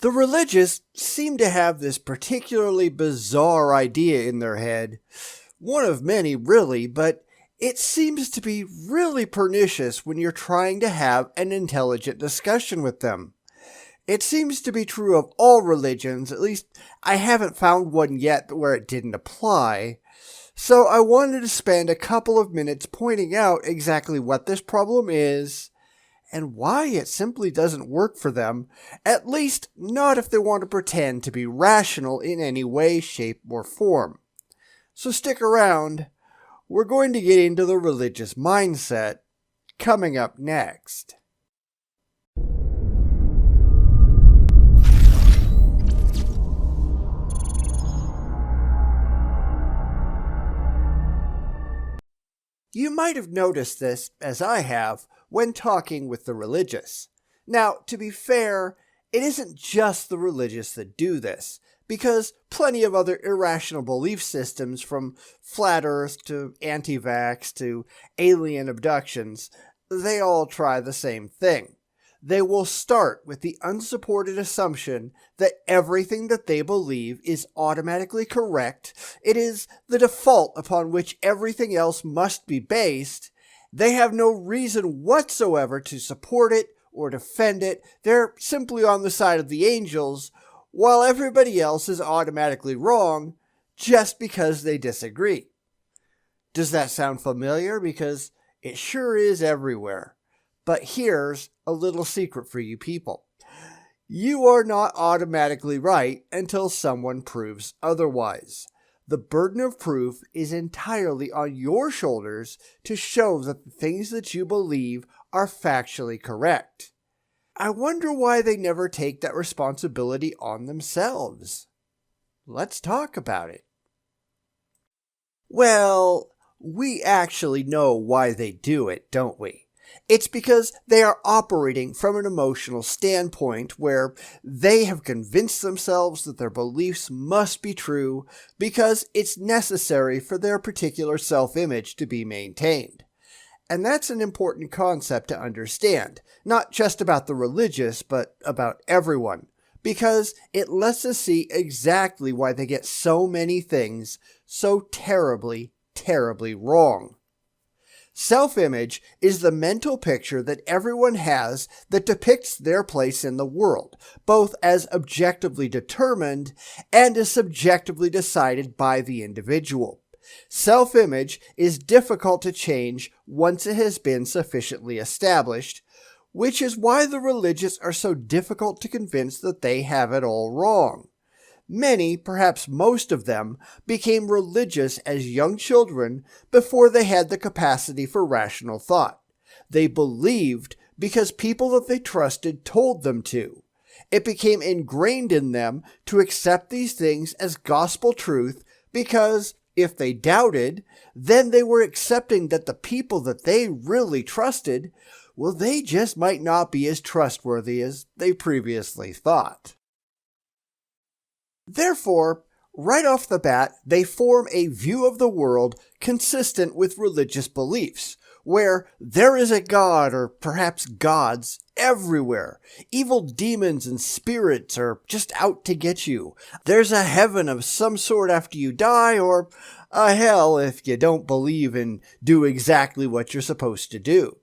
The religious seem to have this particularly bizarre idea in their head. One of many, really, but it seems to be really pernicious when you're trying to have an intelligent discussion with them. It seems to be true of all religions, at least I haven't found one yet where it didn't apply. So I wanted to spend a couple of minutes pointing out exactly what this problem is and why it simply doesn't work for them, at least not if they want to pretend to be rational in any way, shape, or form. So stick around. We're going to get into the religious mindset coming up next. You might have noticed this, as I have, when talking with the religious. Now, to be fair, it isn't just the religious that do this, because plenty of other irrational belief systems, from flat earth to anti-vax to alien abductions, they all try the same thing. They will start with the unsupported assumption that everything that they believe is automatically correct. It is the default upon which everything else must be based. They have no reason whatsoever to support it or defend it. They're simply on the side of the angels, while everybody else is automatically wrong just because they disagree. Does that sound familiar? Because it sure is everywhere. But here's a little secret for you people. You are not automatically right until someone proves otherwise. The burden of proof is entirely on your shoulders to show that the things that you believe are factually correct. I wonder why they never take that responsibility on themselves. Let's talk about it. Well, we actually know why they do it, don't we? It's because they are operating from an emotional standpoint where they have convinced themselves that their beliefs must be true because it's necessary for their particular self-image to be maintained. And that's an important concept to understand, not just about the religious, but about everyone, because it lets us see exactly why they get so many things so terribly, terribly wrong. Self-image is the mental picture that everyone has that depicts their place in the world, both as objectively determined and as subjectively decided by the individual. Self-image is difficult to change once it has been sufficiently established, which is why the religious are so difficult to convince that they have it all wrong. Many, perhaps most of them, became religious as young children before they had the capacity for rational thought. They believed because people that they trusted told them to. It became ingrained in them to accept these things as gospel truth because, if they doubted, then they were accepting that the people that they really trusted, well, they just might not be as trustworthy as they previously thought. Therefore, right off the bat, they form a view of the world consistent with religious beliefs, where there is a god or perhaps gods everywhere. Evil demons and spirits are just out to get you. There's a heaven of some sort after you die, or a hell if you don't believe and do exactly what you're supposed to do.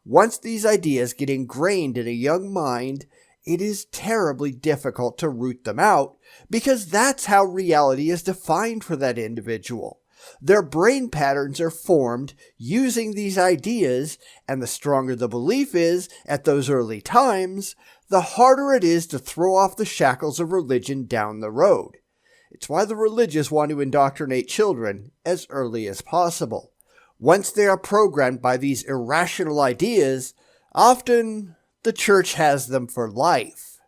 Once these ideas get ingrained in a young mind, it is terribly difficult to root them out, because that's how reality is defined for that individual. Their brain patterns are formed using these ideas, and the stronger the belief is at those early times, the harder it is to throw off the shackles of religion down the road. It's why the religious want to indoctrinate children as early as possible. Once they are programmed by these irrational ideas, often the church has them for life.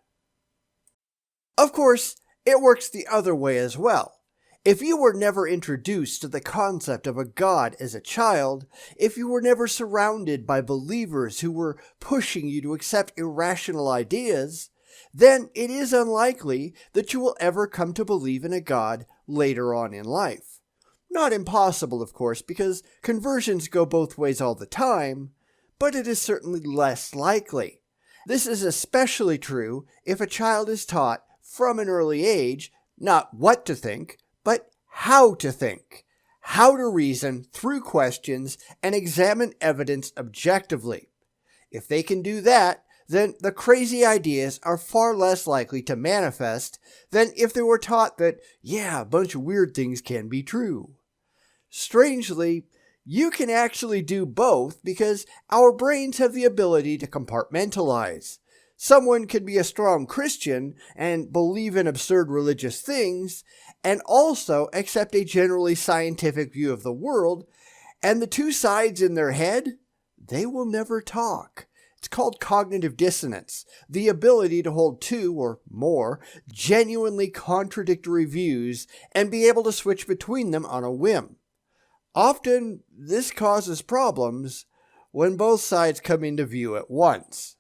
Of course, it works the other way as well. If you were never introduced to the concept of a God as a child, if you were never surrounded by believers who were pushing you to accept irrational ideas, then it is unlikely that you will ever come to believe in a God later on in life. Not impossible, of course, because conversions go both ways all the time, but it is certainly less likely. This is especially true if a child is taught from an early age not what to think, but how to think, how to reason through questions and examine evidence objectively. If they can do that, then the crazy ideas are far less likely to manifest than if they were taught that, yeah, a bunch of weird things can be true. Strangely, you can actually do both because our brains have the ability to compartmentalize. Someone can be a strong Christian and believe in absurd religious things, and also accept a generally scientific view of the world, and the two sides in their head, they will never talk. It's called cognitive dissonance, the ability to hold two or more genuinely contradictory views and be able to switch between them on a whim. Often, this causes problems when both sides come into view at once.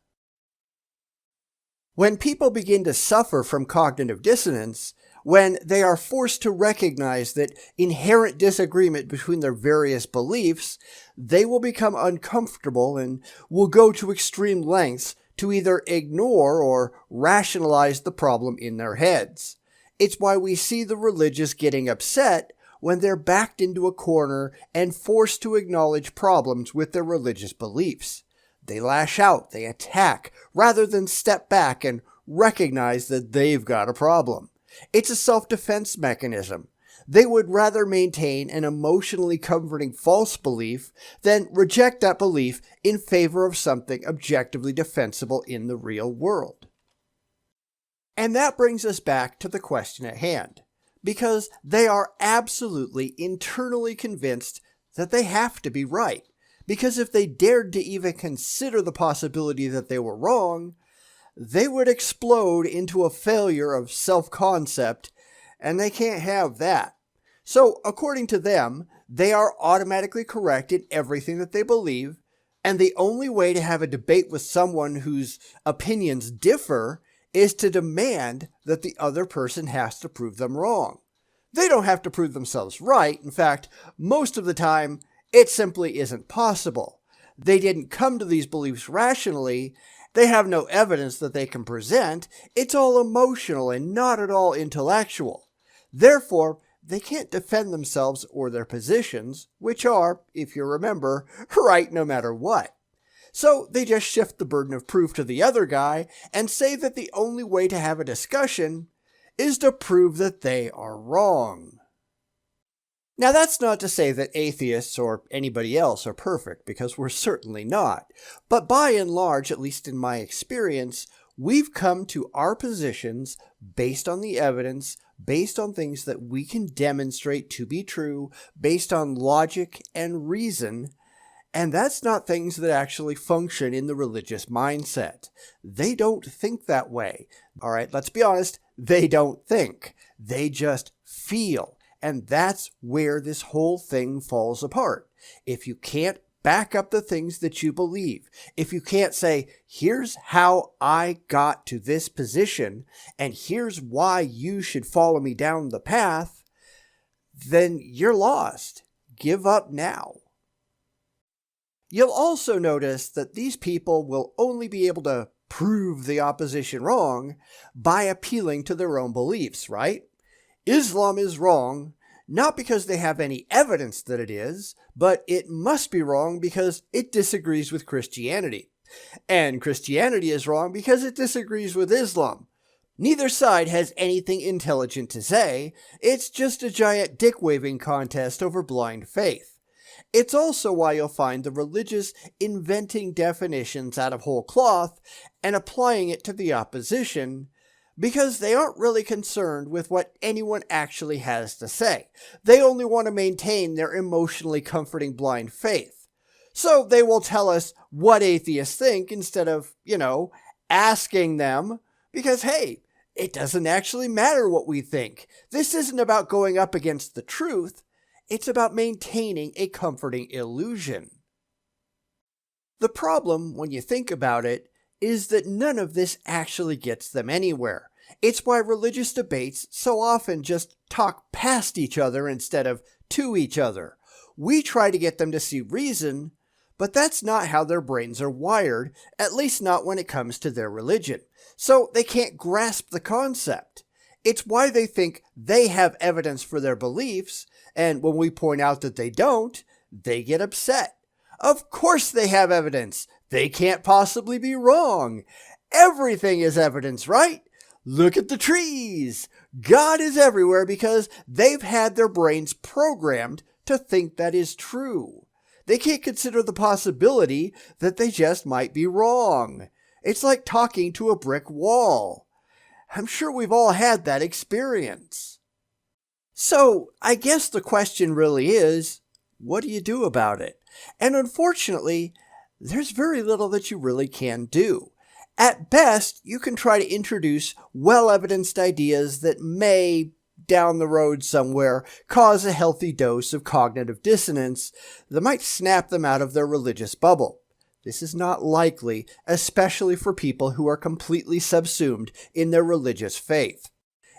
When people begin to suffer from cognitive dissonance, when they are forced to recognize that inherent disagreement between their various beliefs, they will become uncomfortable and will go to extreme lengths to either ignore or rationalize the problem in their heads. It's why we see the religious getting upset when they're backed into a corner and forced to acknowledge problems with their religious beliefs. They lash out, they attack, rather than step back and recognize that they've got a problem. It's a self-defense mechanism. They would rather maintain an emotionally comforting false belief than reject that belief in favor of something objectively defensible in the real world. And that brings us back to the question at hand, because they are absolutely internally convinced that they have to be right. Because if they dared to even consider the possibility that they were wrong, they would explode into a failure of self-concept, and they can't have that. So, according to them, they are automatically correct in everything that they believe, and the only way to have a debate with someone whose opinions differ is to demand that the other person has to prove them wrong. They don't have to prove themselves right. In fact, most of the time, it simply isn't possible. They didn't come to these beliefs rationally. They have no evidence that they can present. It's all emotional and not at all intellectual. Therefore, they can't defend themselves or their positions, which are, if you remember, right no matter what. So they just shift the burden of proof to the other guy and say that the only way to have a discussion is to prove that they are wrong. Now, that's not to say that atheists or anybody else are perfect, because we're certainly not. But by and large, at least in my experience, we've come to our positions based on the evidence, based on things that we can demonstrate to be true, based on logic and reason. And that's not things that actually function in the religious mindset. They don't think that way. All right, let's be honest, they don't think. They just feel. And that's where this whole thing falls apart. If you can't back up the things that you believe, if you can't say, here's how I got to this position, and here's why you should follow me down the path, then you're lost. Give up now. You'll also notice that these people will only be able to prove the opposition wrong by appealing to their own beliefs, right? Islam is wrong, not because they have any evidence that it is, but it must be wrong because it disagrees with Christianity. And Christianity is wrong because it disagrees with Islam. Neither side has anything intelligent to say. It's just a giant dick-waving contest over blind faith. It's also why you'll find the religious inventing definitions out of whole cloth and applying it to the opposition, because they aren't really concerned with what anyone actually has to say. They only want to maintain their emotionally comforting blind faith. So they will tell us what atheists think instead of, asking them, because hey, it doesn't actually matter what we think. This isn't about going up against the truth. It's about maintaining a comforting illusion. The problem, when you think about it, is that none of this actually gets them anywhere. It's why religious debates so often just talk past each other instead of to each other. We try to get them to see reason, But that's not how their brains are wired, at least not when it comes to their religion. So they can't grasp the concept. It's why they think they have evidence for their beliefs, and when we point out that they don't, they get upset. Of course they have evidence. They can't possibly be wrong. Everything is evidence, right? Look at the trees. God is everywhere because they've had their brains programmed to think that is true. They can't consider the possibility that they just might be wrong. It's like talking to a brick wall. I'm sure we've all had that experience. So, I guess the question really is, what do you do about it? And unfortunately, there's very little that you really can do. At best, you can try to introduce well-evidenced ideas that may, down the road somewhere, cause a healthy dose of cognitive dissonance that might snap them out of their religious bubble. This is not likely, especially for people who are completely subsumed in their religious faith.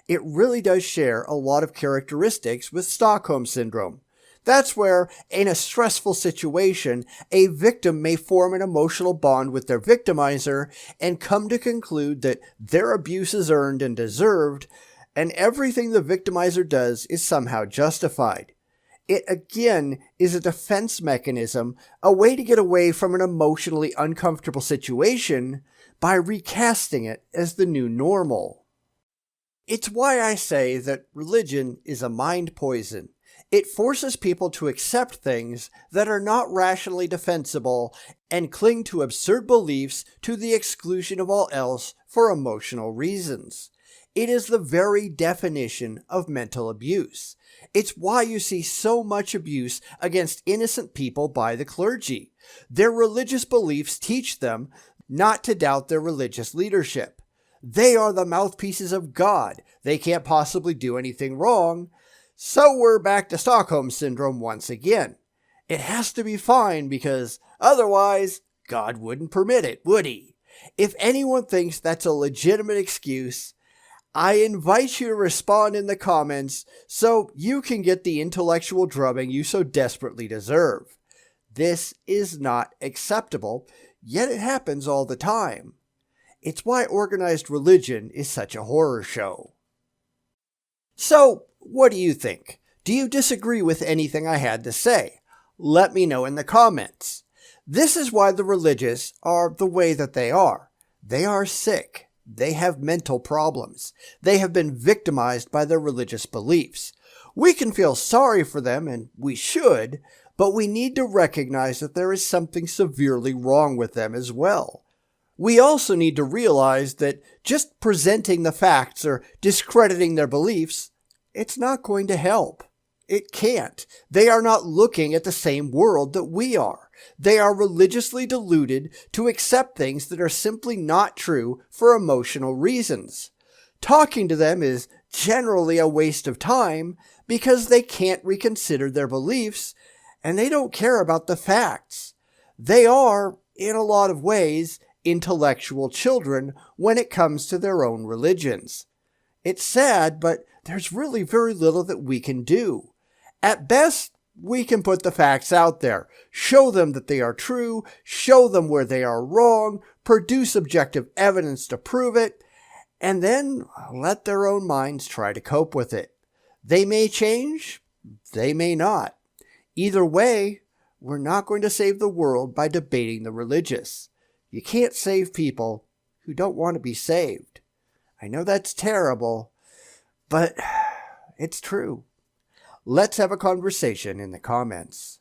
It really does share a lot of characteristics with Stockholm Syndrome. That's where, in a stressful situation, a victim may form an emotional bond with their victimizer and come to conclude that their abuse is earned and deserved, and everything the victimizer does is somehow justified. It again is a defense mechanism, a way to get away from an emotionally uncomfortable situation by recasting it as the new normal. It's why I say that religion is a mind poison. It forces people to accept things that are not rationally defensible and cling to absurd beliefs to the exclusion of all else for emotional reasons. It is the very definition of mental abuse. It's why you see so much abuse against innocent people by the clergy. Their religious beliefs teach them not to doubt their religious leadership. They are the mouthpieces of God. They can't possibly do anything wrong. So we're back to Stockholm Syndrome once again. It has to be fine because otherwise God wouldn't permit it, would he? If anyone thinks that's a legitimate excuse, I invite you to respond in the comments so you can get the intellectual drubbing you so desperately deserve. This is not acceptable, yet it happens all the time. It's why organized religion is such a horror show. So, what do you think? Do you disagree with anything I had to say? Let me know in the comments. This is why the religious are the way that they are. They are sick. They have mental problems. They have been victimized by their religious beliefs. We can feel sorry for them, and we should, but we need to recognize that there is something severely wrong with them as well. We also need to realize that just presenting the facts or discrediting their beliefs, it's not going to help. It can't. They are not looking at the same world that we are. They are religiously deluded to accept things that are simply not true for emotional reasons. Talking to them is generally a waste of time because they can't reconsider their beliefs and they don't care about the facts. They are, in a lot of ways, intellectual children when it comes to their own religions. It's sad, but there's really very little that we can do. At best, we can put the facts out there, show them that they are true, show them where they are wrong, produce objective evidence to prove it, and then let their own minds try to cope with it. They may change, they may not. Either way, we're not going to save the world by debating the religious. You can't save people who don't want to be saved. I know that's terrible, but it's true. Let's have a conversation in the comments.